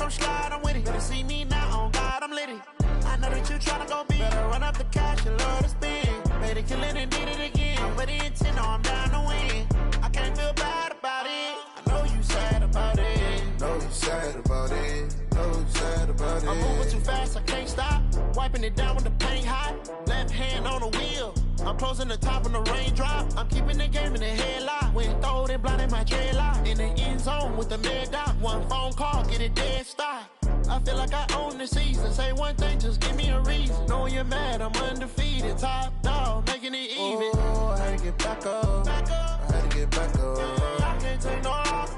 come slide, I'm with it. Better see me now, on God, I'm litty. I know that you tryna go big. Better run up the cash, you love to spend. Made it, kill it, and did it again. I'm with the intent, no, I'm down to win. I can't feel bad about it. I know you sad about it. Know you sad about it. Know you sad about it. I'm moving too fast, I can't stop. Wiping it down when the paint hot. Left hand on the wheel. I'm closing the top when the raindrop. I'm keeping the game in the headlock. When throwed and blinded my dreadlock. In the end zone with the mad dot. One phone call, get it dead stop. I feel like I own the season. Say one thing, just give me a reason. Knowing you're mad, I'm undefeated. Top dog, making it even. Oh, I had to get back up. Back up. I had to get back up. I can't take no loss.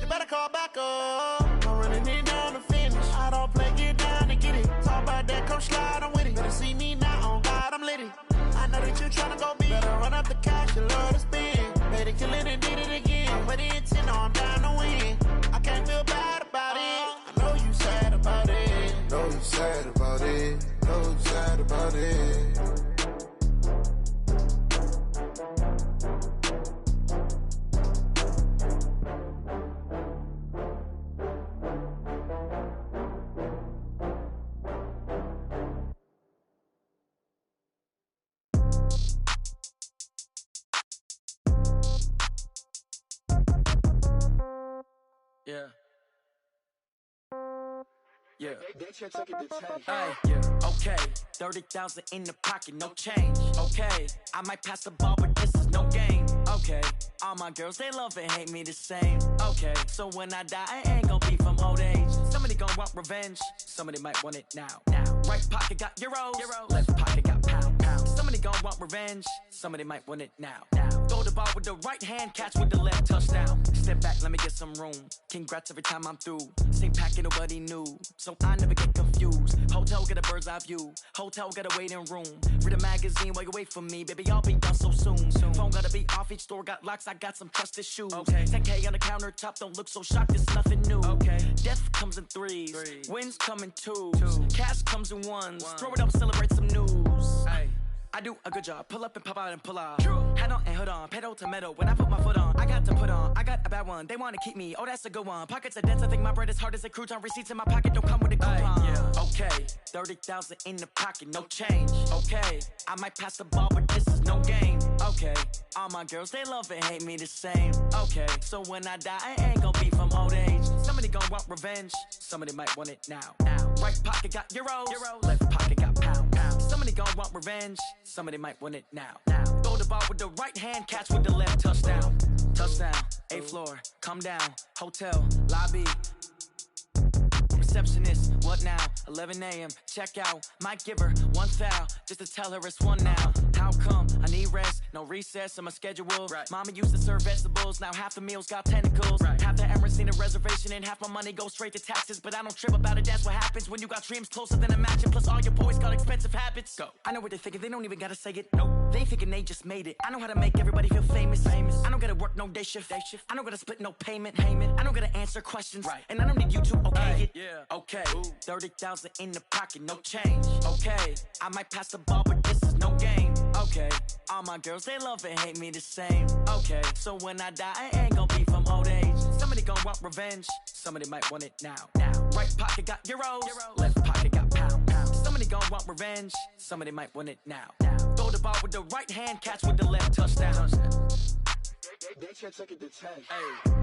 You better call back up. I'm running it down to finish. I don't play, get down to get it. Talk about that, come slide, I'm with it. Better see me now, on God, I'm litty. I know that you tryna go big. Better run up the cash, you love to spend. Made it, kill it, and did it again. I'm with the intent, no, I'm down to win. I can't feel bad about it. I know you sad about it. Know you sad about it. Know you sad about it. Yeah. Yeah. Hey, yeah. Okay. 30,000 in the pocket, no change. Okay. I might pass the ball, but this is no game. Okay. All my girls, they love and hate me the same. Okay. So when I die, I ain't gonna be from old age. Somebody gonna want revenge. Somebody might want it now. Right pocket got euros. Left pocket got pound. Somebody gonna want revenge. Somebody might want it now. Throw the ball with the right hand, catch with the left, touchdown. Step back, let me get some room. Congrats every time I'm through. Same packet, nobody knew. So I never get confused. Hotel get a bird's eye view. Hotel get a waiting room. Read a magazine while you wait for me. Baby, I'll be done so soon. Phone gotta be off, each store got locks. I got some trusted shoes. Okay. 10K on the countertop, don't look so shocked, it's nothing new. Okay. Death comes in threes. Wins come in twos. Cash comes in ones. Throw it up, celebrate some news. Ay. I do a good job, pull up and pop out and pull off. Hat on and hood on, pedal to metal. When I put my foot on, I got to put on. I got a bad one, they wanna keep me. Oh, that's a good one. Pockets are dense, I think my bread is hard as a crouton. Receipts in my pocket don't come with a coupon. Yeah. Okay, 30,000 in the pocket, no change. Okay, I might pass the ball, but this is no game. Okay, all my girls, they love and hate me the same. Okay, so when I die, I ain't gonna be from old age. Somebody gonna want revenge. Somebody might want it now. Right pocket got euros. Left pocket got pound. Somebody gonna want revenge. Somebody might want it now. Throw the ball with the right hand, catch with the left, touchdown. Touchdown, 8th floor, come down, hotel, lobby. Receptionist, what now? 11 a.m., check out. Might give her one foul, just to tell her it's one now. How come? I need rest, no recess in my schedule. Right. Mama used to serve vegetables, now half the meals got tentacles. Right. Half the Emirates need a reservation and half my money goes straight to taxes. But I don't trip about it, that's what happens when you got dreams closer than a match. And plus all your boys got expensive habits. Go. I know what they're thinking, they don't even gotta say it. Nope. They thinking they just made it. I know how to make everybody feel famous. I don't gotta work no day shift. I don't gotta split no payment. I don't gotta answer questions. Right. And I don't need you to okay it. Yeah. Okay, 30,000 in the pocket, no change. Okay, I might pass the ball, but this is no game. Okay, all my girls, they love and hate me the same. Okay, so when I die, I ain't gonna be from old age. Somebody gonna want revenge. Somebody might want it now. Right pocket got euros. Left pocket got pound. Somebody gonna want revenge. Somebody might want it now. Throw the ball with the right hand, catch with the left, touchdown. They can't take it to 10. Hey.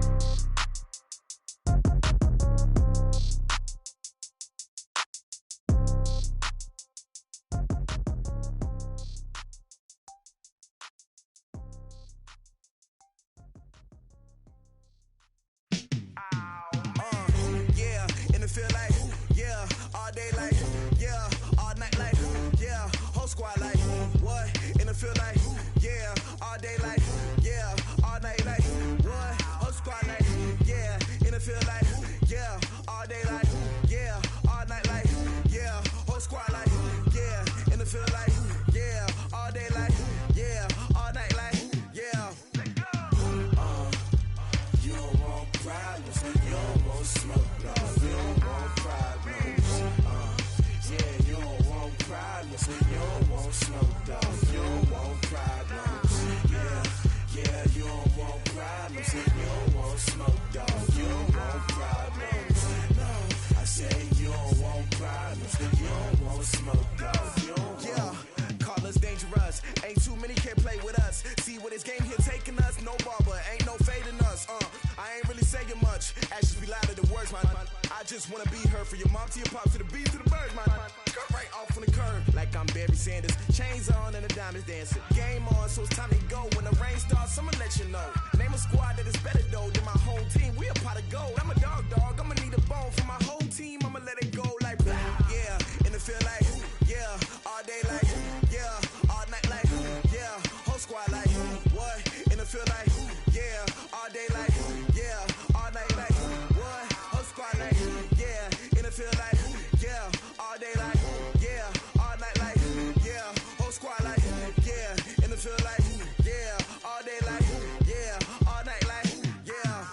Feel like, yeah, all day like, yeah, all night like, yeah, whole squad like, what? In the feel like, yeah, all day like, yeah, all night like, what? Whole squad like, yeah, in the feel like, yeah, all day like, yeah, all night like, yeah, whole squad like, yeah, in the feel like, yeah, all day like, yeah, all night like, yeah. You don't want problems, you don't want smoke, no. You don't want problems, yeah, you don't want problems, you don't want smoke, dog. You don't want problems, yeah, you don't want problems, you don't want smoke, dog. You don't want problems. Actions be louder than words, man. I just wanna be her, from your mom to your pop to the beat to the birds, man. Cut right off on the curb, like I'm Barry Sanders. Chains on and the diamonds dancing. Game on, so it's time to go. When the rain starts, I'ma let you know. Name a squad that is better though than my home team. We a pot of gold. I'm a dog. I'ma need a bone for my whole team. I'ma let it go like blah. Yeah, in the feel like yeah, all day like yeah, all night like yeah, whole squad like what? In the feel like yeah, all day like yeah, all night like what? Whole squad like yeah, in the feel like yeah, all day like yeah, all night like yeah, whole squad like yeah, in the feel like yeah, all day like yeah, all night like yeah.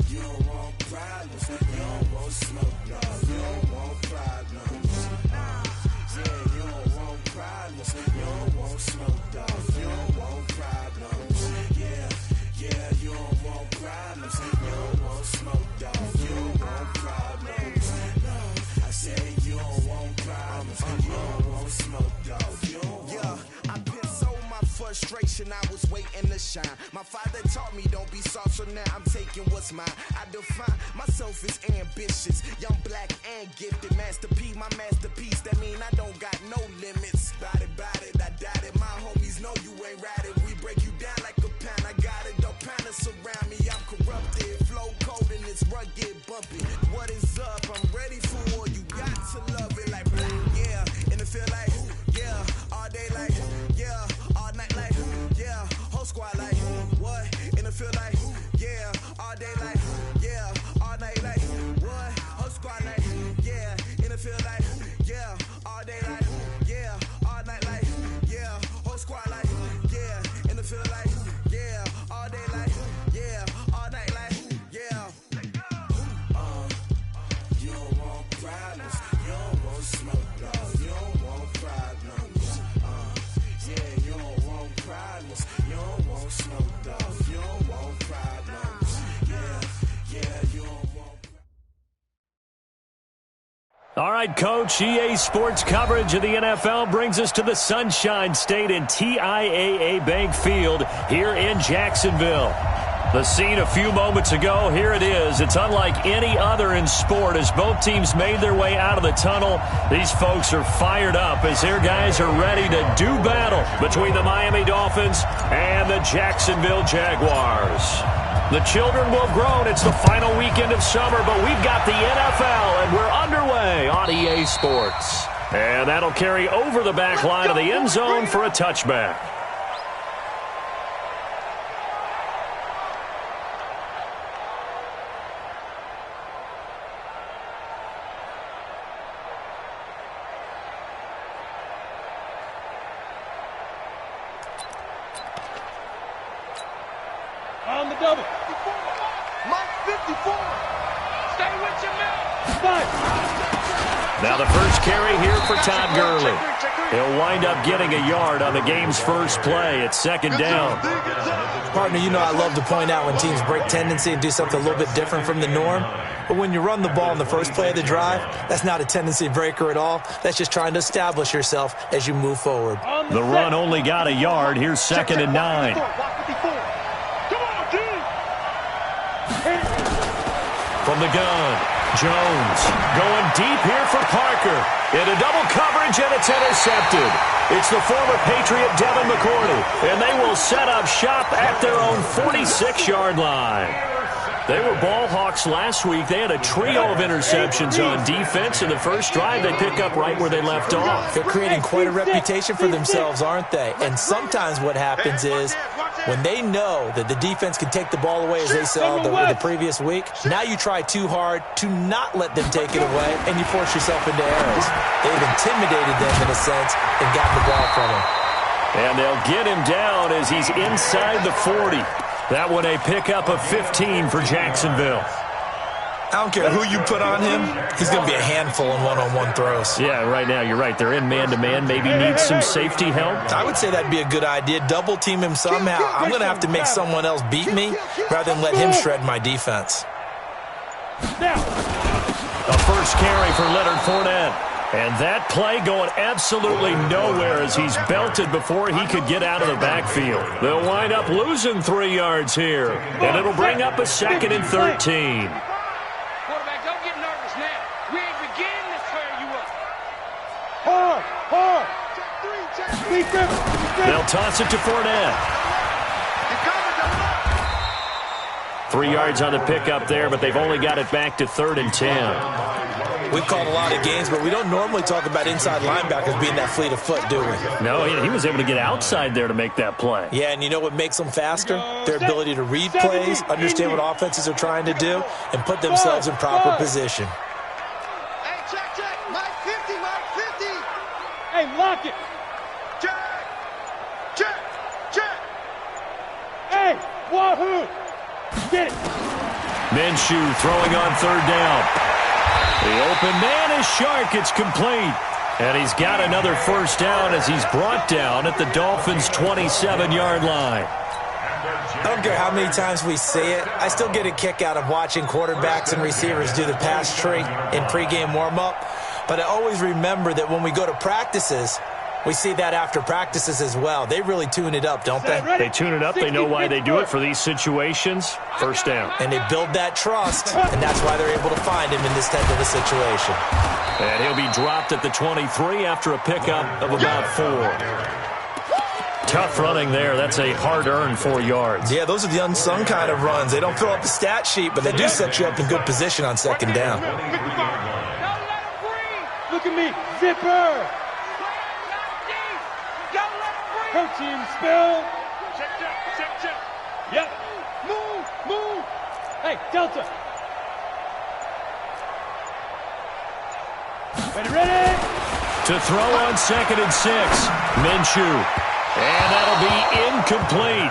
You don't want problems, you don't want smoke, no. You don't want problems. Yeah, you don't want problems, you don't want smoke, dog. You don't want problems. Yeah, you don't want problems, you don't want smoke, dog. You don't want problems. No, I said you don't want problems, you don't want smoke, dog. You don't want. I've been so my frustration, I was waiting to shine. My father taught me don't be soft, so now I'm taking what's mine. I define myself as ambitious, young, black, and gifted. Master P, my masterpiece. That mean I don't got no limits. Bout it, I doubt it. My homies know you ain't ratted. We break you down like a pound. I got it, don't pound us around me. I'm corrupted, flow cold and it's rugged, bumpy. What is up? I'm ready for all you got to love it like black. Yeah, and it feel like yeah, all day like yeah, all night like yeah, whole squad like what? And it feel like yeah, all day like yeah, all night like what? Whole squad like yeah, and it feel like yeah, all day like yeah, all night like yeah, whole squad like yeah, and it feel like yeah, all day like yeah, all night like yeah. You don't want problems, you don't want smoke, dog. You don't want problems. Yeah, you don't want problems, you don't want smoke, dog. You don't want problems. Yeah, you don't want. All right, Coach, EA Sports coverage of the NFL brings us to the Sunshine State in TIAA Bank Field here in Jacksonville. The scene a few moments ago, here it is. It's unlike any other in sport as both teams made their way out of the tunnel. These folks are fired up as their guys are ready to do battle between the Miami Dolphins and the Jacksonville Jaguars. The children will have grown. It's the final weekend of summer, but we've got the NFL, and we're underway on EA Sports. And that'll carry over the back line of the end zone for a touchback. On the double. Mark 54. Stay with your man. Now the first carry here for Todd Gurley. He'll wind up getting a yard on the game's first play. It's second down. Partner, you know I love to point out when teams break tendency and do something a little bit different from the norm. But when you run the ball in the first play of the drive, that's not a tendency breaker at all. That's just trying to establish yourself as you move forward. The run only got a yard. Here's 2nd and 9. From the gun, Jones going deep here for Parker. Into double coverage, and it's intercepted. It's the former Patriot Devin McCourty, and they will set up shop at their own 46-yard line. They were ball hawks last week. They had a trio of interceptions on defense. In the first drive, they pick up right where they left off. They're creating quite a reputation for themselves, aren't they? And sometimes what happens is when they know that the defense can take the ball away, as they saw the previous week, now you try too hard to not let them take it away, and you force yourself into errors. They've intimidated them in a sense and gotten the ball from them. And they'll get him down as he's inside the 40. That one a pickup of 15 for Jacksonville. I don't care who you put on him, he's going to be a handful in one-on-one throws. Yeah, right now you're right. They're in man-to-man. Maybe need some safety help. I would say that'd be a good idea. Double team him somehow. I'm going to have to make someone else beat me rather than let him shred my defense. A first carry for Leonard Fournette. And that play going absolutely nowhere as he's belted before he could get out of the backfield. They'll wind up losing 3 yards here, and it'll bring up a 2nd and 13. Quarterback, don't get nervous now. We ain't beginning to tear you up. Hard. They'll toss it to Fournette. 3 yards on the pickup there, but they've only got it back to 3rd and 10. We've called a lot of games, but we don't normally talk about inside linebackers being that fleet of foot, do we? No, he was able to get outside there to make that play. Yeah, and you know what makes them faster? Their ability to read plays, understand what offenses are trying to do, and put themselves in proper position. Hey, check. Mike 50. Hey, lock it. Check. Hey, wahoo. Get it. Minshew throwing on 3rd down. The open man is Shark. It's complete. And he's got another 1st down as he's brought down at the Dolphins' 27-yard line. I don't care how many times we say it, I still get a kick out of watching quarterbacks and receivers do the pass tree in pregame warm-up. But I always remember that when we go to practices, we see that after practices as well. They really tune it up, don't they? They tune it up. They know why they do it for these situations. 1st down. And they build that trust, and that's why they're able to find him in this type of a situation. And he'll be dropped at the 23 after a pickup of about 4. Tough running there. That's a hard-earned 4 yards. Yeah, those are the unsung kind of runs. They don't fill up the stat sheet, but they do set you up in good position on 2nd down. Look at me. Zipper. Coach him, spell. Check. Yep. Move. Hey, Delta. Ready? To throw on 2nd and 6. Minshew. And that'll be incomplete.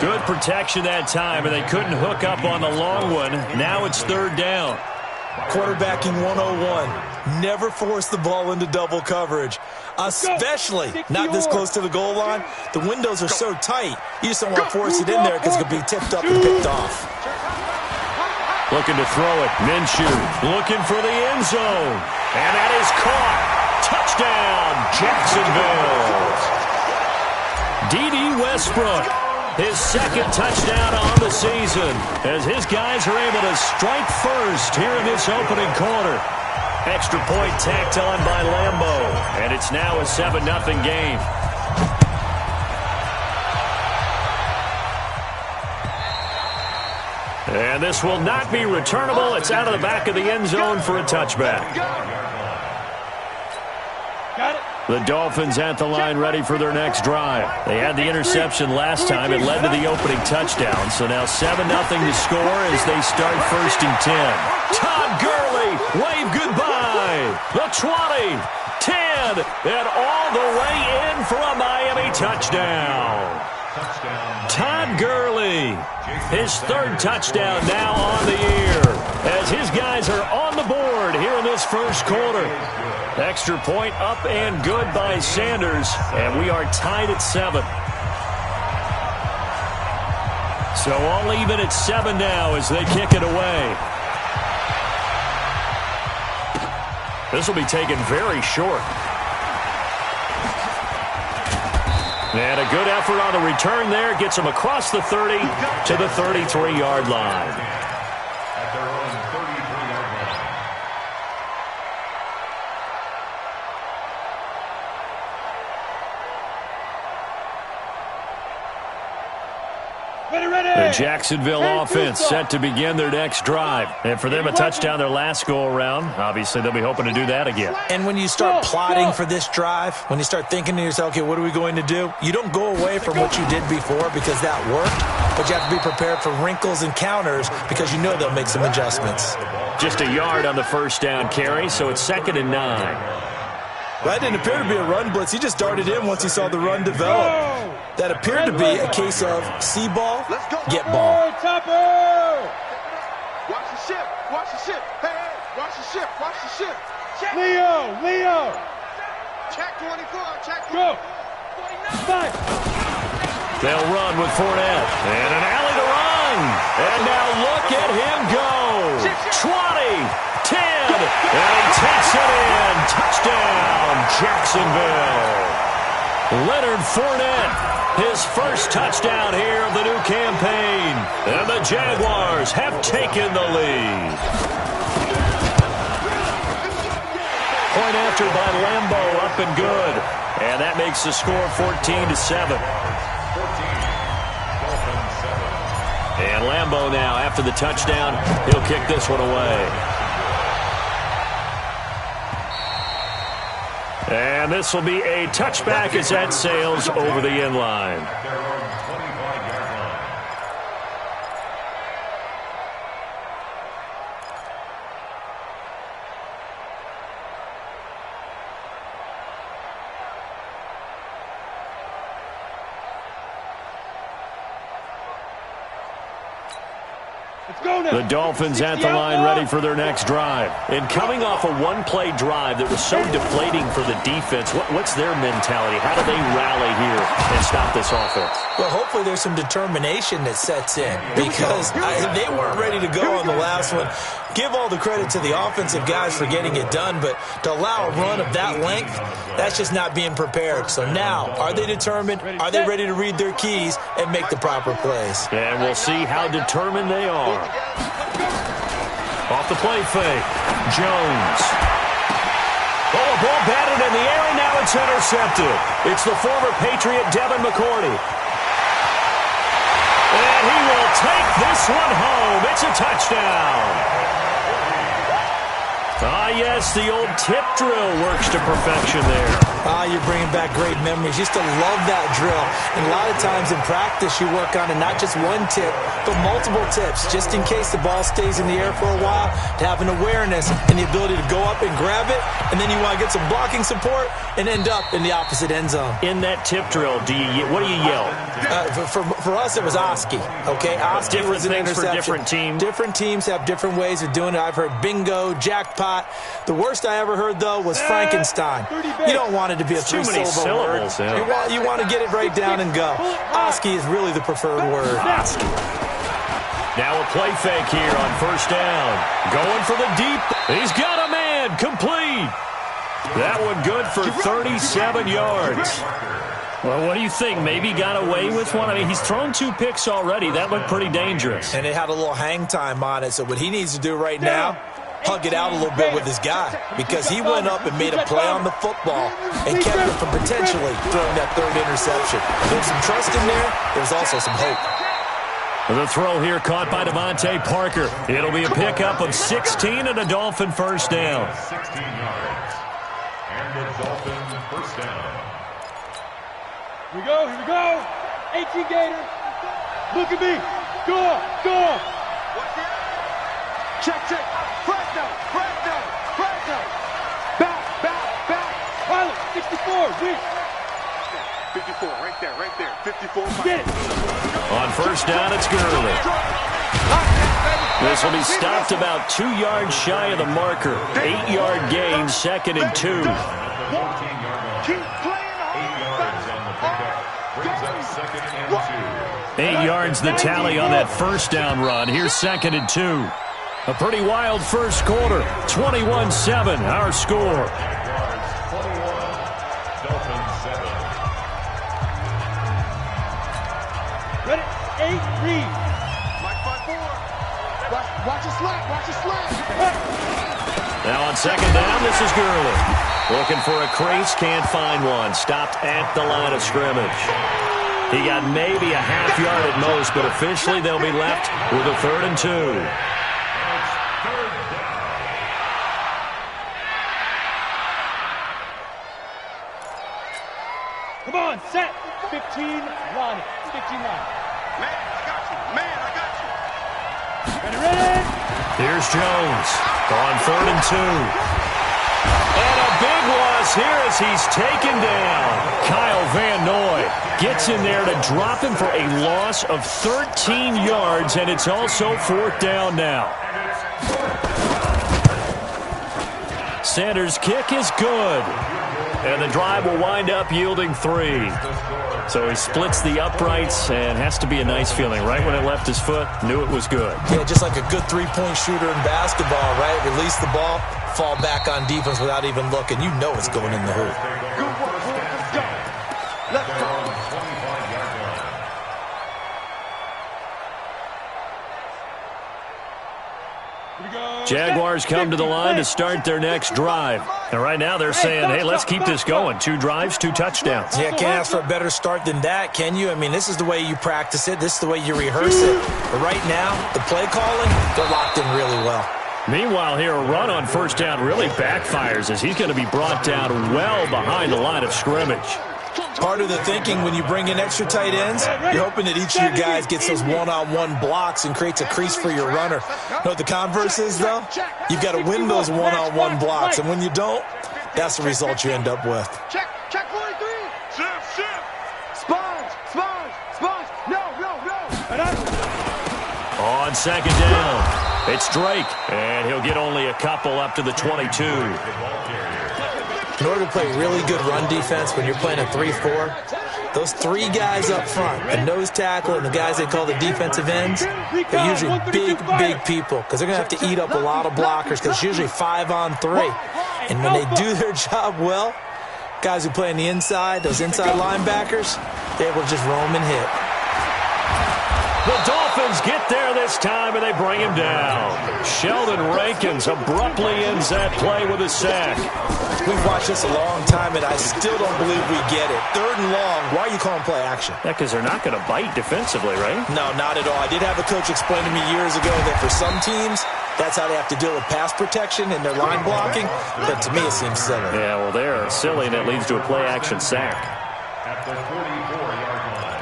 Good protection that time, and they couldn't hook up on the long one. Now it's 3rd down. Quarterbacking 101. Never force the ball into double coverage, especially not this close to the goal line. The windows are so tight, you just don't want to force it in there because it could be tipped up and picked off. Looking to throw it. Minshew looking for the end zone. And that is caught. Touchdown, Jacksonville. D.D. Westbrook, his 2nd touchdown on the season, as his guys are able to strike first here in this opening quarter. Extra point tacked on by Lambeau, and it's now a 7-0 game. And this will not be returnable. It's out of the back of the end zone for a touchback. Got it. The Dolphins at the line ready for their next drive. They had the interception last time. It led to the opening touchdown. So now 7-0 to score as they start 1st and 10. Todd Gurley, wave goodbye. The 20, 10, and all the way in for a Miami touchdown. Todd Gurley, his 3rd touchdown now on the year, as his guys are on the board here in this 1st quarter. Extra point up and good by Sanders, and we are tied at 7. So all even at 7 now as they kick it away. This will be taken very short. And a good effort on the return there. Gets him across the 30 to the 33-yard line. The Jacksonville offense set to begin their next drive. And for them, a touchdown their last go-around. Obviously, they'll be hoping to do that again. And when you start plotting for this drive, when you start thinking to yourself, okay, what are we going to do? You don't go away from what you did before because that worked, but you have to be prepared for wrinkles and counters because you know they'll make some adjustments. Just a yard on the 1st down carry, so it's 2nd and 9. That didn't appear to be a run blitz. He just darted in once he saw the run develop. That appeared to be a case of see ball, get ball. Watch the ship. Hey, watch the ship. Check. Leo. Check 24. Check 24. Go. 49. They'll run with Fournette. And an alley to run. And now look at him go. 20, 10, and he takes it in. Touchdown, Jacksonville. Leonard Fournette, his first touchdown here of the new campaign. And the Jaguars have taken the lead. Point after by Lambeau, up and good. And that makes the score 14-7. And Lambeau now, after the touchdown, he'll kick this one away. And this will be a touchback as that sails over the end line. The Dolphins at the line ready for their next drive. And coming off a one-play drive that was so deflating for the defense, what's their mentality? How do they rally here and stop this offense? Well, hopefully there's some determination that sets in because they weren't ready to go on the last one. Give all the credit to the offensive guys for getting it done, but to allow a run of that length, that's just not being prepared. So now, are they determined? Are they ready to read their keys and make the proper plays? And we'll see how determined they are. Off the play fake, Jones. Oh, a ball batted in the air, and now it's intercepted. It's the former Patriot Devin McCourty. And he will take this one home. It's a touchdown. Ah, yes, the old tip drill works to perfection there. You're bringing back great memories. Used to love that drill. And a lot of times in practice, you work on it, not just one tip, but multiple tips, just in case the ball stays in the air for a while, to have an awareness and the ability to go up and grab it, and then you want to get some blocking support and end up in the opposite end zone. In that tip drill, what do you yell? For us, it was Oski. Okay, Oski was an interception. For different teams. Different teams have different ways of doing it. I've heard bingo, jackpot. The worst I ever heard, though, was Frankenstein. You don't want it to be a three-syllable word. Yeah. You want to get it right down and go. Oski is really the preferred word. Oski. Now a play fake here on first down. Going for the deep. He's got a man. Complete. That one good for 37 yards. Well, what do you think? Maybe got away with one? I mean, he's thrown 2 picks already. That looked pretty dangerous. And it had a little hang time on it. So what he needs to do right now, hug it out a little bit with his guy, because he went up and made a play on the football and kept it from potentially throwing that third interception. There's some trust in there. There's also some hope. The throw here caught by Devontae Parker. It'll be a pickup of 16 and a Dolphin first down. 16 yards. And the Dolphin first down. Here we go. 18 Gators. Look at me. Go. Check. Press down. Back. Pilot, 64, weak. 54, right there. 54. Get it. On first down, it's Gurley. This will be stopped about 2 yards shy of the marker. 8-yard gain, 2nd and 2. Keep playing Brings up 2nd and 2. 8 yards the tally on that first down run. Here's 2nd and 2. A pretty wild first quarter. 21-7, our score. Ready? 8, read. Mike 5-4. Watch your slack. Now on second down, this is Gurley. Looking for a crease, can't find one. Stopped at the line of scrimmage. He got maybe a half yard at most, but officially they'll be left with a 3rd and 2. Come on, set. 15, line. 15, line. Man, I got you. Ready? Here's Jones on 3rd and 2. And a big loss here as he's taken down. Kyle Van Noy gets in there to drop him for a loss of 13 yards, and it's also 4th down now. Sanders' kick is good. And the drive will wind up yielding 3. So he splits the uprights, and has to be a nice feeling. Right when it left his foot, knew it was good. Yeah, just like a good three-point shooter in basketball, right? Release the ball, fall back on defense without even looking. You know it's going in the hoop. Good work, boys. Let's go. Let's go. Jaguars come to the line to start their next drive. And right now they're saying, hey, let's keep this going. 2 drives, 2 touchdowns. Yeah, can't ask for a better start than that, can you? I mean, this is the way you practice it. This is the way you rehearse it. But right now, the play calling, they're locked in really well. Meanwhile, here, a run on first down really backfires as he's going to be brought down well behind the line of scrimmage. Part of the thinking when you bring in extra tight ends, you're hoping that each of your guys gets those one-on-one blocks and creates a crease for your runner. You know what the converse is, though? You've got to win those one-on-one blocks, and when you don't, that's the result you end up with. Check 43. Shift. Sponge. No. On second down, it's Drake, and he'll get only a couple up to the 22. In order to play really good run defense when you're playing a 3-4, those 3 guys up front, the nose tackle and the guys they call the defensive ends, they're usually big people because they're going to have to eat up a lot of blockers because it's usually 5-on-3. And when they do their job well, guys who play on the inside, those inside linebackers, they're able to just roam and hit. The Dolphins get there this time, and they bring him down. Sheldon Rankins abruptly ends that play with a sack. We've watched this a long time, and I still don't believe we get it. 3rd and long, why are you calling play action? Yeah, because they're not going to bite defensively, right? No, not at all. I did have a coach explain to me years ago that for some teams, that's how they have to deal with pass protection and their line blocking, but to me it seems silly. Yeah, well, they're silly, and it leads to a play-action sack. At the 44-yard line.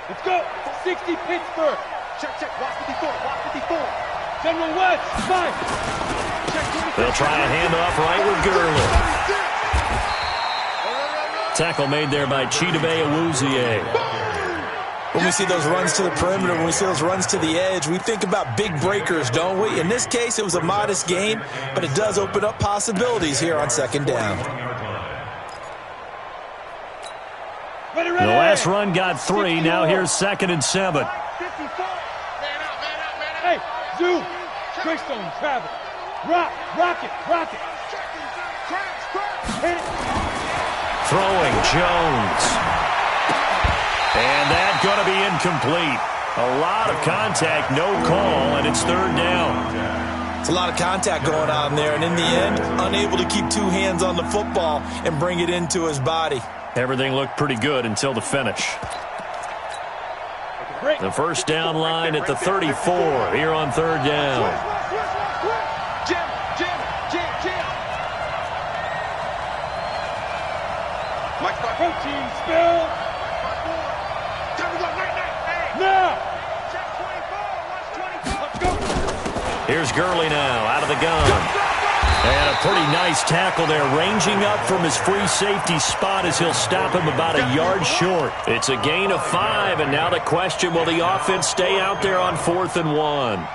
Let's go. 60 Pittsburgh. Check. Watch 54. General West. Fine. They'll try a handoff right with Gurley. Tackle made there by Chidobe Awuzie. When we see those runs to the perimeter, when we see those runs to the edge, we think about big breakers, don't we? In this case, it was a modest gain, but it does open up possibilities here on second down. Ready. The last run got 3. Now here's 2nd and 7. Hey, Zoo. Greystone, travel. Rock it. Hit it. Throwing Jones. And that's going to be incomplete. A lot of contact, no call, and it's 3rd down. It's a lot of contact going on there, and in the end, unable to keep 2 hands on the football and bring it into his body. Everything looked pretty good until the finish. The first down line at the 34 here on 3rd down. Jim. Mike, protein spill. Now. Let's go. Here's Gurley now out of the gun. And a pretty nice tackle there, ranging up from his free safety spot as he'll stop him about a yard short. It's a gain of 5, and now the question, will the offense stay out there on 4th and 1?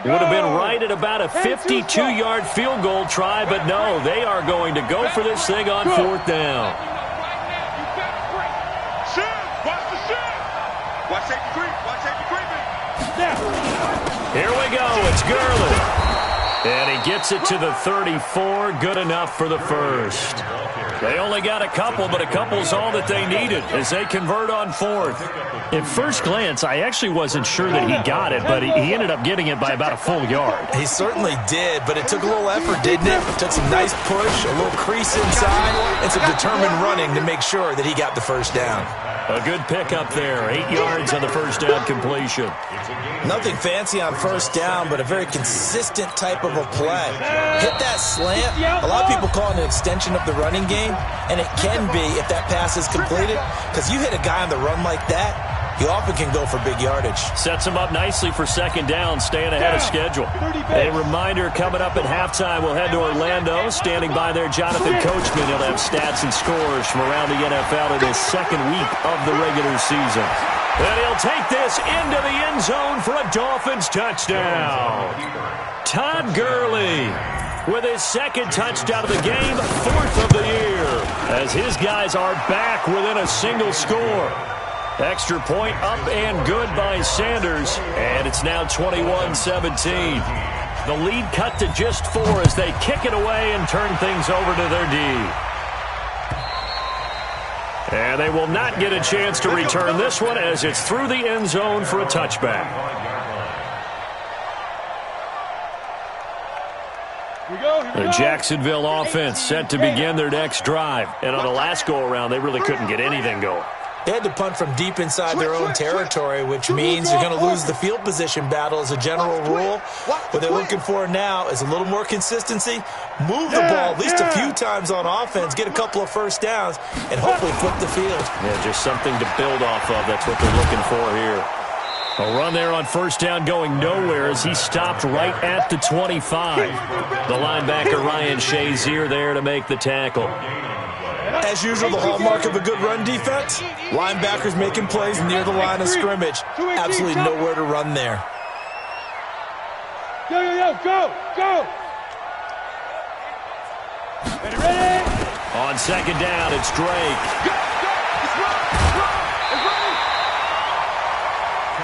Would have been right at about a 52-yard field goal try, but no, they are going to go for this thing on 4th down. Here we go. It's Gurley. And he gets it to the 34. Good enough for the first. They only got a couple, but a couple's all that they needed as they convert on 4th. At first glance, I actually wasn't sure that he got it, but he ended up getting it by about a full yard. He certainly did, but it took a little effort, didn't it? It took some nice push, a little crease inside, and some determined running to make sure that he got the first down. A good pickup there, 8 yards on the first down completion. Nothing fancy on first down, but a very consistent type of a play. Hit that slant. A lot of people call it an extension of the running game, and it can be if that pass is completed, because you hit a guy on the run like that, you often can go for big yardage. Sets him up nicely for second down, staying ahead of schedule. A reminder, coming up at halftime, we'll head to Orlando. Standing by there, Jonathan Coachman. He'll have stats and scores from around the NFL in his second week of the regular season. And he'll take this into the end zone for a Dolphins touchdown. Todd Gurley with his second touchdown of the game, 4th of the year, as his guys are back within a single score. Extra point up and good by Sanders, and it's now 21-17. The lead cut to just 4 as they kick it away and turn things over to their D. And they will not get a chance to return this one as it's through the end zone for a touchback. The Jacksonville offense set to begin their next drive. And on the last go-around, they really couldn't get anything going. They had to punt from deep inside their own territory, which means you're going to lose the field position battle as a general rule. What they're looking for now is a little more consistency, move the ball at least a few times on offense, get a couple of first downs, and hopefully flip the field. Yeah, just something to build off of. That's what they're looking for here. A run there on first down going nowhere as he stopped right at the 25. The linebacker Ryan Shazier there to make the tackle. As usual, the hallmark of a good run defense, linebackers making plays near the line of scrimmage. Absolutely nowhere to run there. Go, go! Ready? On second down, it's Drake.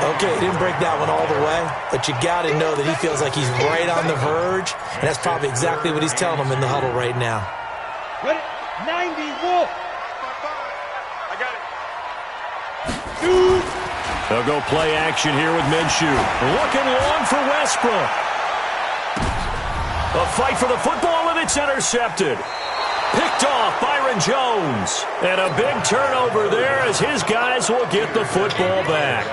Okay, he didn't break that one all the way, but you got to know that he feels like he's right on the verge, and that's probably exactly what he's telling them in the huddle right now. Ready? 90, Wolf. I got it. They'll go play action here with Minshew. Looking long for Westbrook. A fight for the football, and it's intercepted. Picked off Byron Jones. And a big turnover there as his guys will get the football back.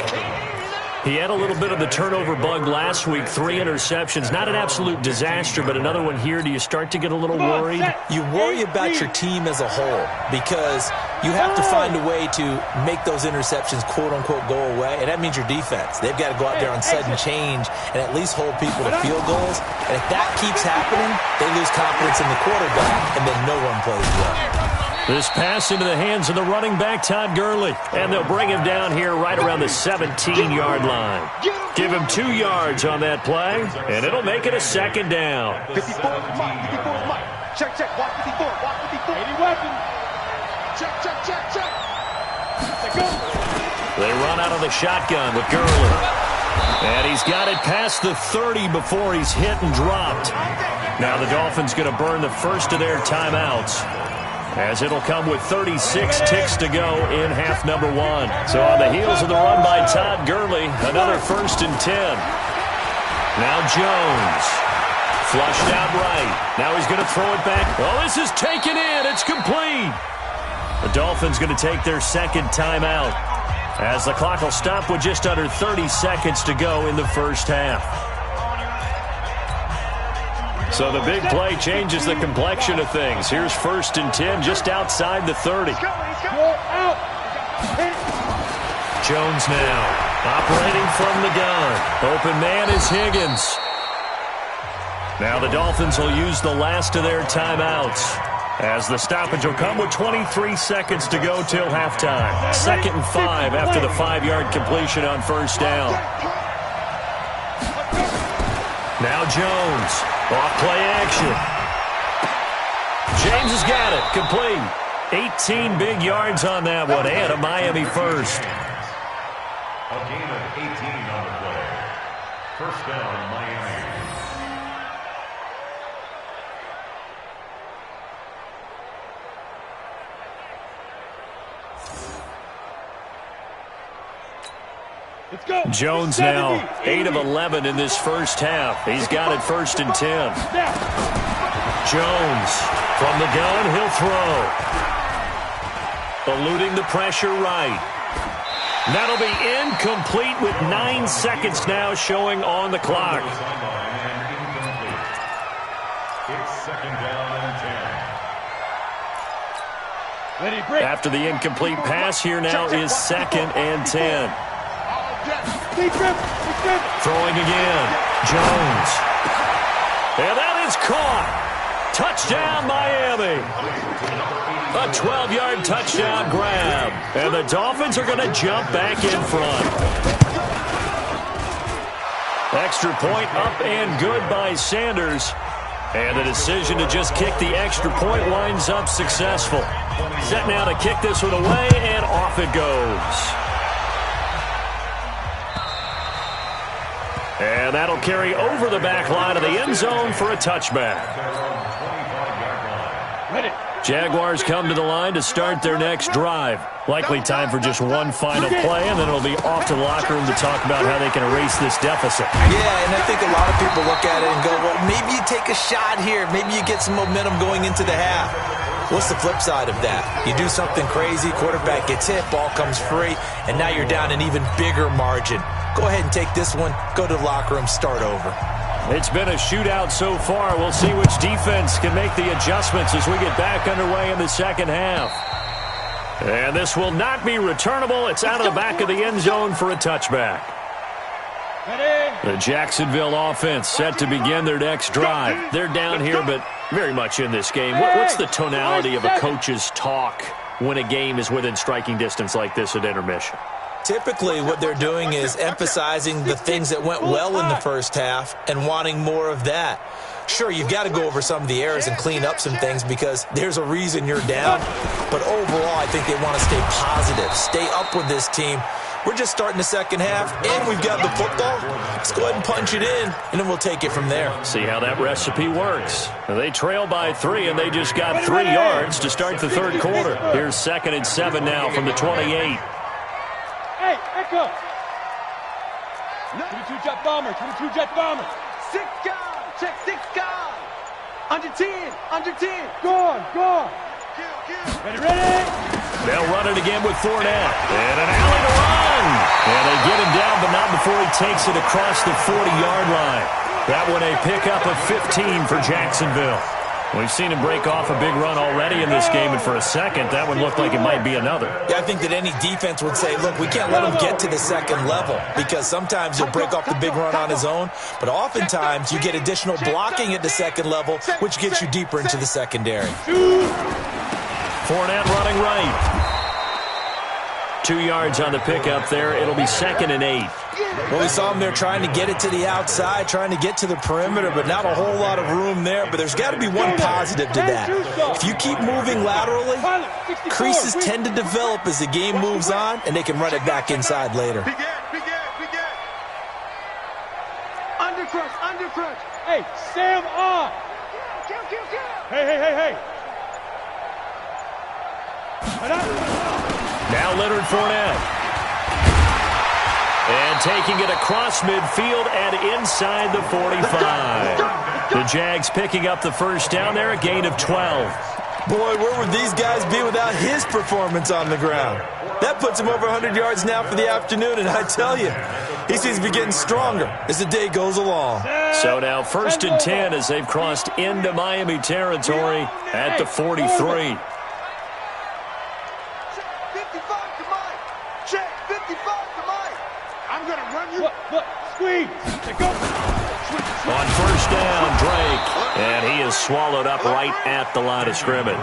He had a little bit of the turnover bug last week, 3 interceptions. Not an absolute disaster, but another one here. Do you start to get a little worried? You worry about your team as a whole because you have to find a way to make those interceptions, quote-unquote, go away, and that means your defense. They've got to go out there on sudden change and at least hold people to field goals. And if that keeps happening, they lose confidence in the quarterback, and then no one plays well. This pass into the hands of the running back, Todd Gurley. And they'll bring him down here right around the 17-yard line. Give him 2 yards on that play, and it'll make it a second down. 54 Mike. Check. Watch 54. Any weapon. Check. They run out of the shotgun with Gurley. And he's got it past the 30 before he's hit and dropped. Now the Dolphins going to burn the first of their timeouts, as it'll come with 36 ticks to go in half number 1. So on the heels of the run by Todd Gurley, another 1st and 10. Now Jones. Flushed out right. Now he's going to throw it back. Oh, this is taken in. It's complete. The Dolphins going to take their second timeout, as the clock will stop with just under 30 seconds to go in the first half. So the big play changes the complexion of things. Here's 1st and 10 just outside the 30. Jones now operating from the gun. Open man is Higgins. Now the Dolphins will use the last of their timeouts, as the stoppage will come with 23 seconds to go till halftime. 2nd and 5 after the 5-yard completion on first down. Now Jones. Off play action. James has got it. Complete. 18 big yards on that one, and a Miami first. A gain of 18 on the play. First down, Miami. Let's go. Jones now 8 of 11 in this first half. He's got it 1st and 10. Jones from the gun, he'll throw. Eluding the pressure right. That'll be incomplete with 9 seconds now showing on the clock. It's 2nd down and 10. After the incomplete pass, here now is 2nd and 10. Throwing again. Jones. And that is caught. Touchdown, Miami. A 12-yard touchdown grab. And the Dolphins are going to jump back in front. Extra point up and good by Sanders. And the decision to just kick the extra point winds up successful. Set now to kick this one away, and off it goes. And that'll carry over the back line of the end zone for a touchback. Jaguars come to the line to start their next drive. Likely time for just one final play, and then it'll be off to the locker room to talk about how they can erase this deficit. Yeah, and I think a lot of people look at it and go, well, maybe you take a shot here. Maybe you get some momentum going into the half. What's the flip side of that? You do something crazy, quarterback gets hit, ball comes free, and now you're down an even bigger margin. Go ahead and take this one, go to the locker room, start over. It's been a shootout so far. We'll see which defense can make the adjustments as we get back underway in the second half. And this will not be returnable. It's out of the back of the end zone for a touchback. The Jacksonville offense set to begin their next drive. They're down here, but very much in this game. What's the tonality of a coach's talk when a game is within striking distance like this at intermission? Typically, what they're doing is emphasizing the things that went well in the first half and wanting more of that. Sure, you've got to go over some of the errors and clean up some things because there's a reason you're down. But overall, I think they want to stay positive, stay up with this team. We're just starting the second half, and we've got the football. Let's go ahead and punch it in, and then we'll take it from there. See how that recipe works. They trail by 3, and they just got 3 yards to start the third quarter. Here's 2nd and 7 now from the 28. Hey, echo. 22 jet bomber, 22 jet bomber. 6 guard, check 6 guard. Under 10, under 10. Gone. Ready. They'll run it again with Fournette. And an alley to run. And they get him down, but not before he takes it across the 40-yard line. That one a pickup of 15 for Jacksonville. We've seen him break off a big run already in this game, and for a second, that one looked like it might be another. Yeah, I think that any defense would say, look, we can't let him get to the second level because sometimes he'll break off the big run on his own, but oftentimes you get additional blocking at the second level, which gets you deeper into the secondary. Fournette running right. 2 yards on the pickup there. It'll be 2nd and 8. Well, we saw him there trying to get it to the outside, trying to get to the perimeter, but not a whole lot of room there. But there's got to be one positive to that. If you keep moving laterally, creases tend to develop as the game moves on, and they can run it back inside later. Under crunch. Hey, Sam on. Hey. Now Leonard Fournette. And taking it across midfield and inside the 45. The Jags picking up the first down there, a gain of 12. Boy, where would these guys be without his performance on the ground? That puts him over 100 yards now for the afternoon, and I tell you, he seems to be getting stronger as the day goes along. So now 1st and 10 as they've crossed into Miami territory at the 43. Squeeze. On first down, Drake. And he is swallowed up right at the line of scrimmage.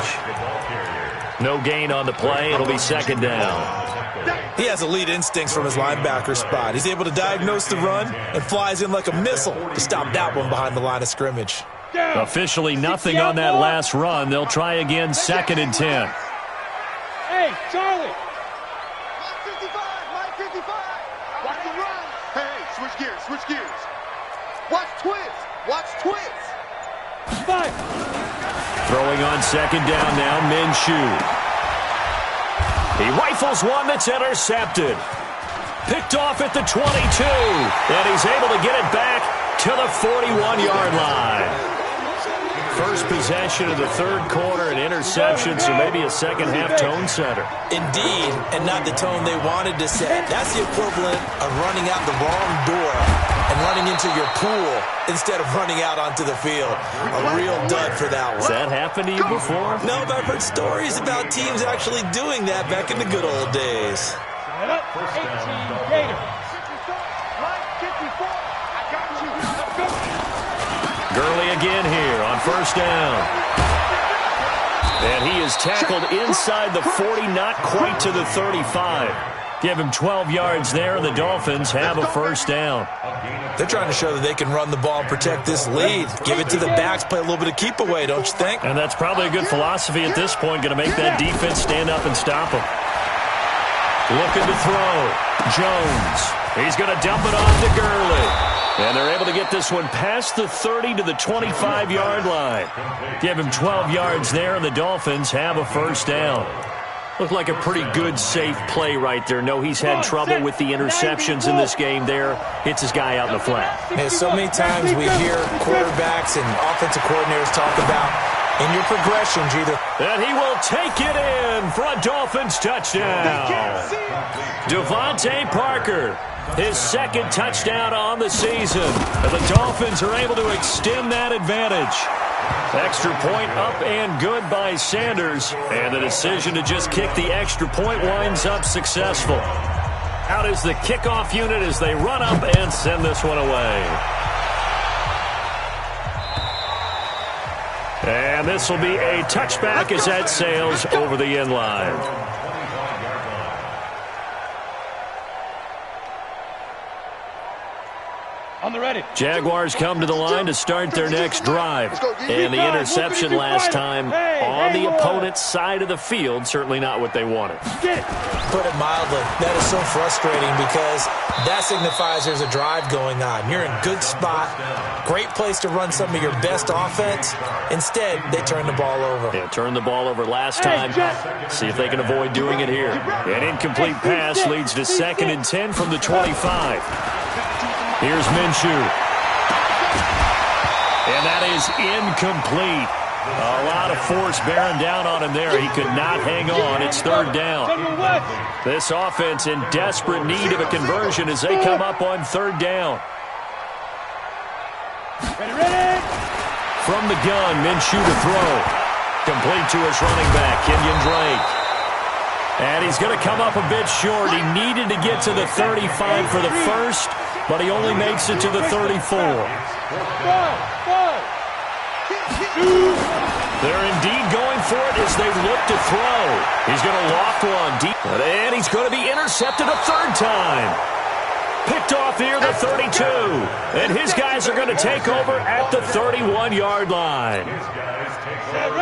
No gain on the play. It'll be 2nd down. He has elite instincts from his linebacker spot. He's able to diagnose the run and flies in like a missile to stop that one behind the line of scrimmage. Officially nothing on that last run. They'll try again, 2nd and 10. Hey, Charlie. Switch gears. Watch twist. 5. Throwing on 2nd down now, Minshew. He rifles one that's intercepted. Picked off at the 22. And he's able to get it back to the 41-yard line. First possession of the third quarter, an interception, so maybe a second-half tone setter. Indeed, and not the tone they wanted to set. That's the equivalent of running out the wrong door and running into your pool instead of running out onto the field. A real dud for that one. Has that happened to you before? No, but I've heard stories about teams actually doing that back in the good old days. 18 Gator. Gurley again here on first down. And he is tackled inside the 40, not quite to the 35. Give him 12 yards there, and the Dolphins have a first down. They're trying to show that they can run the ball and protect this lead. Give it to the backs, play a little bit of keep away, don't you think? And that's probably a good philosophy at this point, going to make that defense stand up and stop them. Looking to throw. Jones. He's going to dump it off to Gurley. And they're able to get this one past the 30 to the 25-yard line. Give him 12 yards there, and the Dolphins have a first down. Looked like a pretty good, safe play right there. No, he's had trouble with the interceptions in this game there. Hits his guy out in the flat. Man, so many times we hear quarterbacks and offensive coordinators talk about in your progressions either. And he will take it in for a Dolphins touchdown. Devontae Parker, his second touchdown on the season. And the Dolphins are able to extend that advantage. Extra point up and good by Sanders. And the decision to just kick the extra point winds up successful. Out is the kickoff unit as they run up and send this one away. And this will be a touchback as that sails over the end line. On the ready. Jaguars come to the line to start their next drive. And the interception last time on the opponent's side of the field, certainly not what they wanted. Put it mildly, that is so frustrating because that signifies there's a drive going on. You're in a good spot, great place to run some of your best offense. Instead, they turn the ball over. Yeah, turned the ball over last time. See if they can avoid doing it here. An incomplete pass leads to 2nd and 10 from the 25. Here's Minshew. And that is incomplete. A lot of force bearing down on him there. He could not hang on. It's 3rd down. This offense in desperate need of a conversion as they come up on 3rd down. From the gun, Minshew to throw. Complete to his running back, Kenyon Drake. And he's going to come up a bit short. He needed to get to the 35 for the first, but he only makes it to the 34. They're indeed going for it as they look to throw. He's going to loft one deep, and he's going to be intercepted a 3rd time. Picked off here the 32, and his guys are going to take over at the 31-yard line.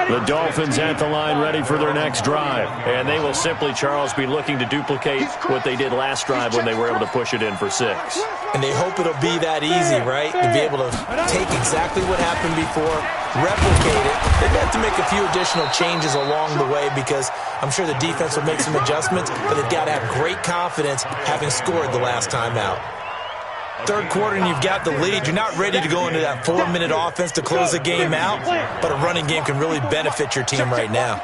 The Dolphins at the line ready for their next drive, and they will simply, Charles, be looking to duplicate what they did last drive when they were able to push it in for 6. And they hope it'll be that easy, right? To be able to take exactly what happened before, replicate it. They've had to make a few additional changes along the way because I'm sure the defense will make some adjustments, but they've got to have great confidence having scored the last time out. 3rd quarter and you've got the lead. You're not ready to go into that 4-minute offense to close the game out, but a running game can really benefit your team right now.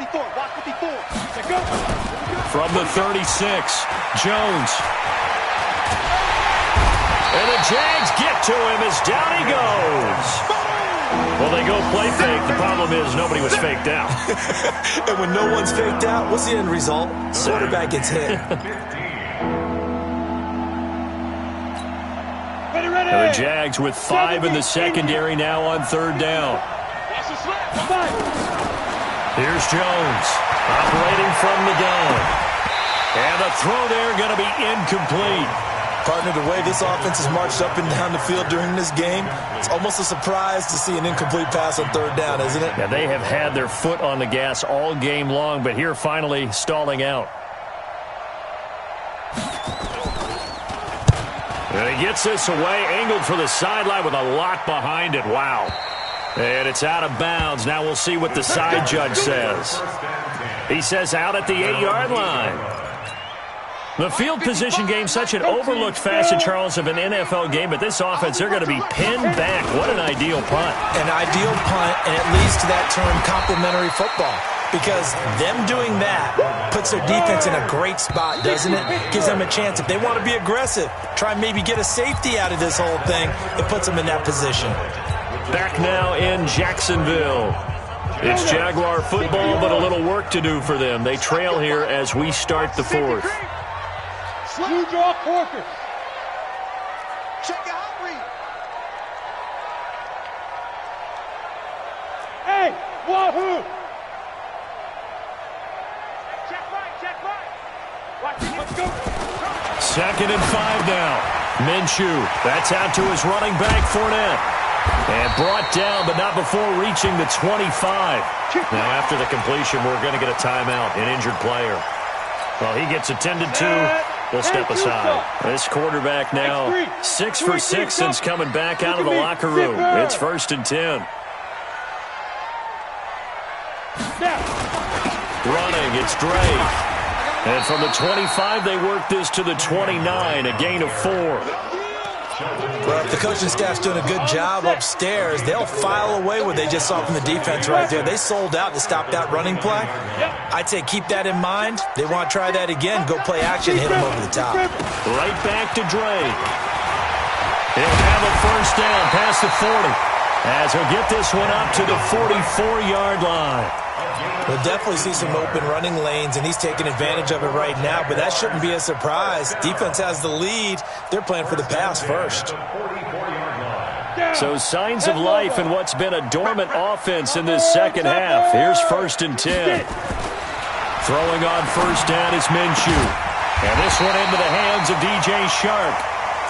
From the 36, Jones. And the Jags get to him as down he goes. Well, they go play fake. The problem is nobody was faked out. And when no one's faked out, what's the end result? Quarterback gets hit. And the Jags with 5 in the secondary now on 3rd down. Here's Jones operating from the gun. And the throw there going to be incomplete. Partner, the way this offense has marched up and down the field during this game, it's almost a surprise to see an incomplete pass on 3rd down, isn't it? Yeah, they have had their foot on the gas all game long, but here finally stalling out. And he gets this away, angled for the sideline with a lot behind it. Wow. And it's out of bounds. Now we'll see what the side judge says. He says out at the 8-yard line. The field position game, such an overlooked facet, Charles, of an NFL game, but this offense, they're going to be pinned back. What an ideal punt. An ideal punt, and it leads to that term complementary football. Because them doing that puts their defense in a great spot, doesn't it? Gives them a chance. If they want to be aggressive, try and maybe get a safety out of this whole thing, it puts them in that position. Back now in Jacksonville. It's Jaguar football, but a little work to do for them. They trail here as we start the 4th. You draw Corker. Check your hot read. Hey, Wahoo! 2nd and 5 now. Minshew, that's out to his running back, Fournette. And brought down, but not before reaching the 25. Now, after the completion, we're going to get a timeout, an injured player. Well, he gets attended to. We'll step aside. This quarterback now 6 for 6 since coming back out of the locker room. It's 1st and 10. Running, it's Drake. And from the 25, they work this to the 29, a gain of 4. Well, if the coaching staff's doing a good job upstairs, they'll file away what they just saw from the defense right there. They sold out to stop that running play. I'd say keep that in mind. They want to try that again. Go play action, hit them over the top. Right back to Drake. He'll have a 1st down past the 40. As he'll get this one up to the 44-yard line. We'll definitely see some open running lanes, and he's taking advantage of it right now, but that shouldn't be a surprise. Defense has the lead. They're playing for the pass first. So signs of life in what's been a dormant offense in this second half. Here's 1st and 10. Throwing on 1st down is Minshew. And this one into the hands of DJ Shark.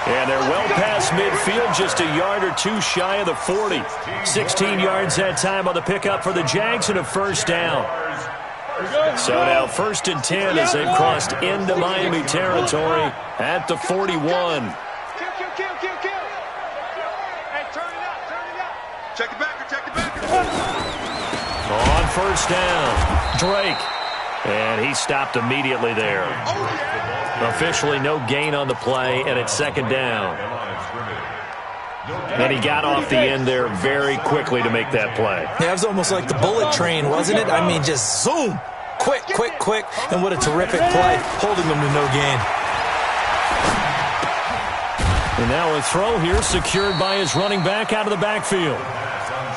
And they're well past midfield, just a yard or 2 shy of the 40. 16 yards that time on the pickup for the Jags and a 1st down. So now 1st and 10 as they've crossed into Miami territory at the 41. Hey, turn it up. Check it back. On 1st down, Drake. And he stopped immediately there. Officially no gain on the play, and it's 2nd down. And he got off the end there very quickly to make that play. Yeah, it was almost like the bullet train, wasn't it? I mean, just zoom. Quick. And what a terrific play, holding them to no gain. And now a throw here secured by his running back out of the backfield.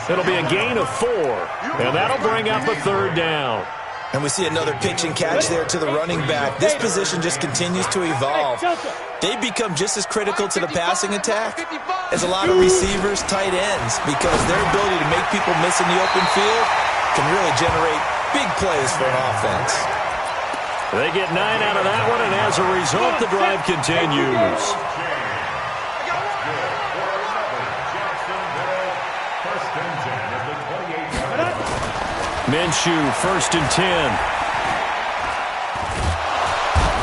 It'll be a gain of 4, and that'll bring up a 3rd down. And we see another pitch and catch there to the running back. This position just continues to evolve. They become just as critical to the passing attack as a lot of receivers, tight ends, because their ability to make people miss in the open field can really generate big plays for an offense. They get 9 out of that one, and as a result, the drive continues. Minshew, 1st and 10.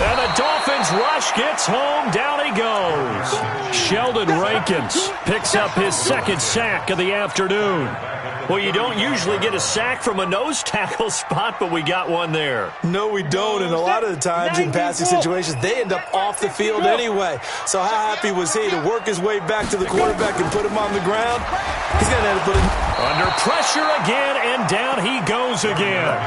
And the Dolphins rush gets home. Down he goes. Sheldon Rankins picks up his 2nd sack of the afternoon. Well, you don't usually get a sack from a nose tackle spot, but we got one there. No, we don't, and a lot of the times in passing situations, they end up off the field anyway. So how happy was he to work his way back to the quarterback and put him on the ground? He's going to have to put him under pressure again, and down he goes again.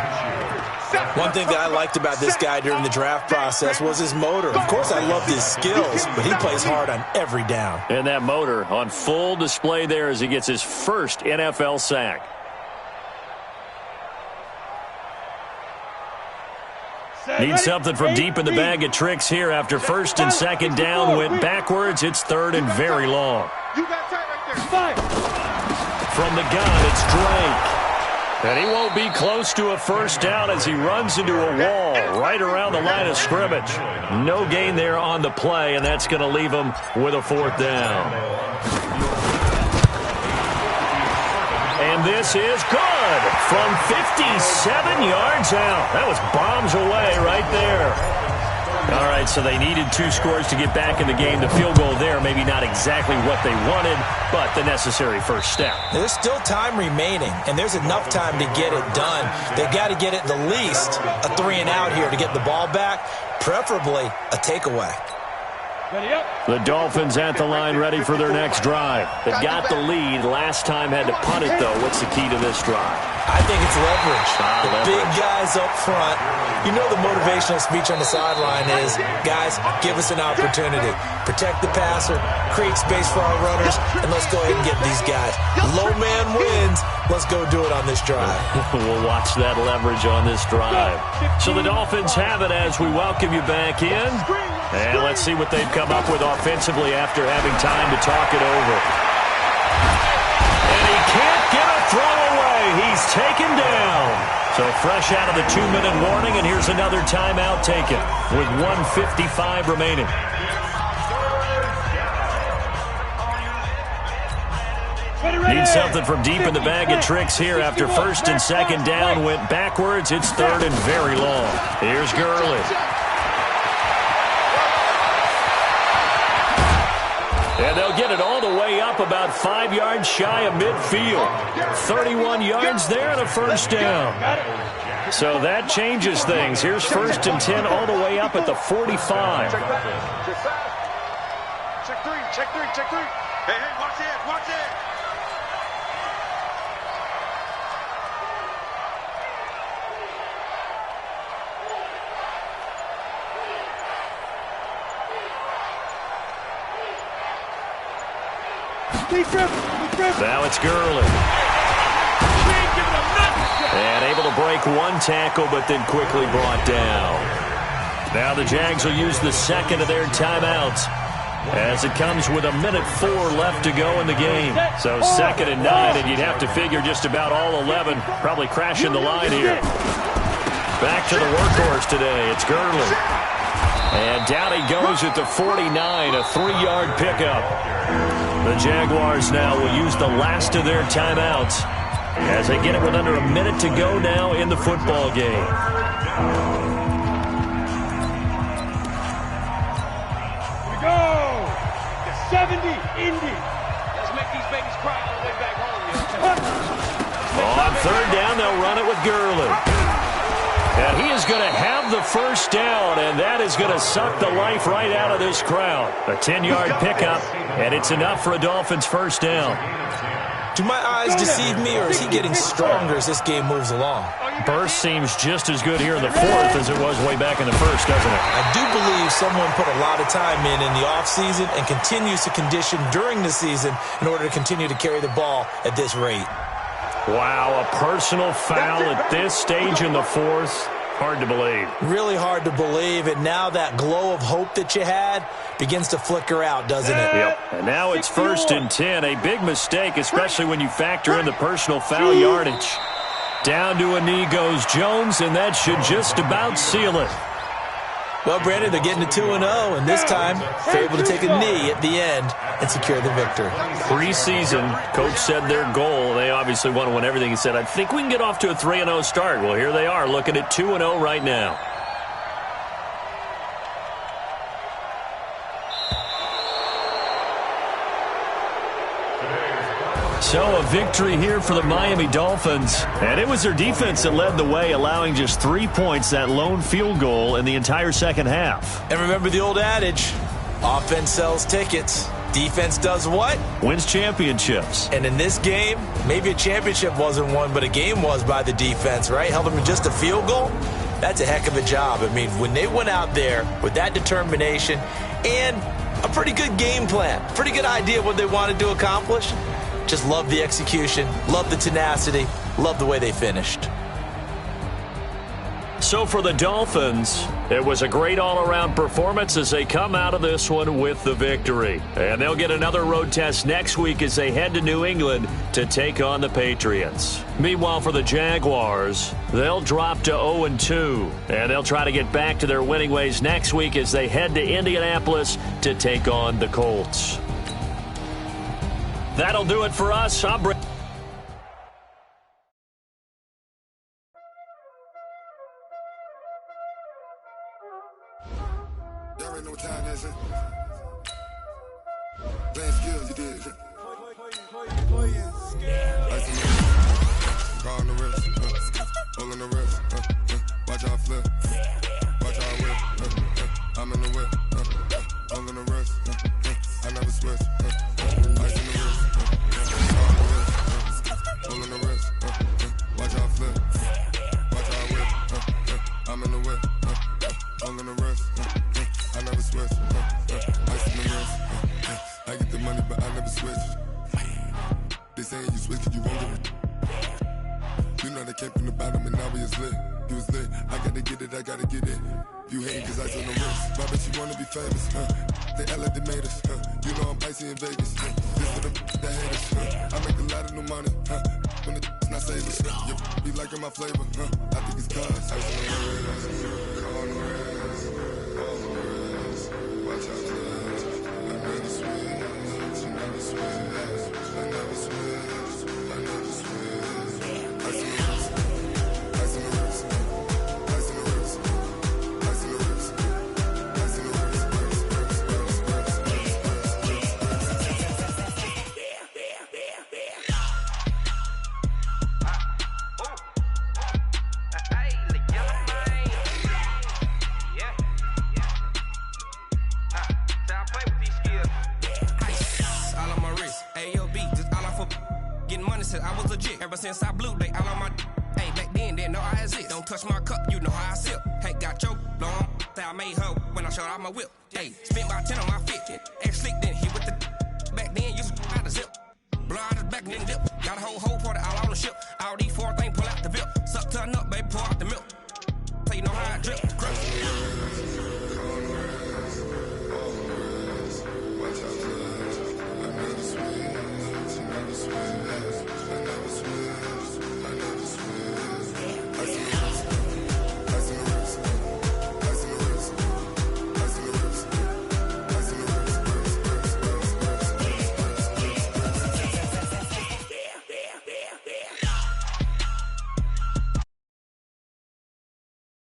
One thing that I liked about this guy during the draft process was his motor. Of course, I loved his skills, but he plays hard on every down. And that motor on full display there as he gets his 1st NFL sack. Need something from deep in the bag of tricks here after 1st and 2nd down went backwards. It's 3rd and very long. From the gun, it's Drake. And he won't be close to a 1st down as he runs into a wall right around the line of scrimmage. No gain there on the play, and that's going to leave him with a 4th down. And this is good from 57 yards out. That was bombs away right there. All right, so they needed 2 scores to get back in the game. The field goal there, maybe not exactly what they wanted, but the necessary 1st step. There's still time remaining, and there's enough time to get it done. They've got to get at the least a 3 and out here to get the ball back, preferably a takeaway. The Dolphins at the line ready for their next drive. They've got the lead. Last time had to punt it, though. What's the key to this drive? I think it's leverage. Leverage. Big guys up front. You know the motivational speech on the sideline is, guys, give us an opportunity. Protect the passer, create space for our runners, and let's go ahead and get these guys. Low man wins. Let's go do it on this drive. We'll watch that leverage on this drive. So the Dolphins have it as we welcome you back in. And let's see what they've come up with offensively after having time to talk it over. And he can't get a throw away. He's taken down. So fresh out of the 2-minute warning, and here's another timeout taken with 1:55 remaining. Need something from deep in the bag of tricks here after first and second down went backwards. It's third and very long. Here's Gurley. And they'll get it all the way up about 5 yards shy of midfield. 31 yards there and a first down. So that changes things. Here's first and 10 all the way up at the 45. Check three. Hey, watch it. Now it's Gurley. And able to break one tackle, but then quickly brought down. Now the Jags will use the second of their timeouts as it comes with 1:04 left to go in the game. So 2nd and 9, and you'd have to figure just about all 11 probably crashing the line here. Back to the workhorse today. It's Gurley. And down he goes at the 49, a 3-yard pickup. The Jaguars now will use the last of their timeouts as they get it with under a minute to go now in the football game. Here we go. The 70 Indy. Let's make these babies cry all the way back home. On third down, they'll run it with Gurley. And he is going to have the first down, and that is going to suck the life right out of this crowd. A 10-yard pickup, and it's enough for a Dolphins first down. Do my eyes deceive me, or is he getting stronger as this game moves along? Burst seems just as good here in the fourth as it was way back in the first, doesn't it? I do believe someone put a lot of time in the offseason and continues to condition during the season in order to continue to carry the ball at this rate. Wow, a personal foul at this stage in the fourth. Hard to believe. Really hard to believe, and now that glow of hope that you had begins to flicker out, doesn't it? Yep. And now it's first and 10. A big mistake, especially when you factor in the personal foul yardage. Down to a knee goes Jones, and that should just about seal it. Well, Brandon, they're getting to 2-0, and this time they're able to take a knee at the end and secure the victory. Preseason, coach said their goal, they obviously want to win everything. He said, I think we can get off to a 3-0 start. Well, here they are, looking at 2-0 right now. So a victory here for the Miami Dolphins. And it was their defense that led the way, allowing just 3 points, that lone field goal in the entire second half. And remember the old adage, offense sells tickets. Defense does what? Wins championships. And in this game, maybe a championship wasn't won, but a game was by the defense, right? Held them to just a field goal. That's a heck of a job. I mean, when they went out there with that determination and a pretty good game plan, pretty good idea of what they wanted to accomplish, just love the execution, love the tenacity, love the way they finished. So for the Dolphins, it was a great all-around performance as they come out of this one with the victory. And they'll get another road test next week as they head to New England to take on the Patriots. Meanwhile, for the Jaguars, they'll drop to 0-2. And they'll try to get back to their winning ways next week as they head to Indianapolis to take on the Colts. That'll do it for us. Y'all already know what time is it? Playing skills, you did. Car on the wrist, hole in the wrist, watch out flip, watch out whip, I'm in the whip, hole in the wrist, I never switch, ice in the wrist, car on the wrist, hole in the wrist, watch out flip, watch out whip, I'm in the whip, hole in the wrist, I never switch, ice in the wrist, I get the money but I never switch. They saying you switch 'cause you won't get it. You know they came from the bottom and now we is lit. You was lit, I gotta get it, I gotta get it. You hating 'cause I on the wrist. My bitch, you wanna be famous, They Ella, they made us, You know I'm icy in Vegas. This for the haters. I make a lot of new money. When the not saving. You be liking my flavor. I think it's cause. Watch out, another switch. Another switch. Another switch. Another switch. Ice in the wrist. Ice in the wrist. Ice in the wrist. Ice in the wrist. Ice in the wrist. I was legit. Ever since I blew, they all on my hey, back then, didn't know I exist. Don't touch my cup, you know how I sip. Hey, got your long, I made her when I showed out my whip. Hey, spent about 10 on my 50. Ex-slick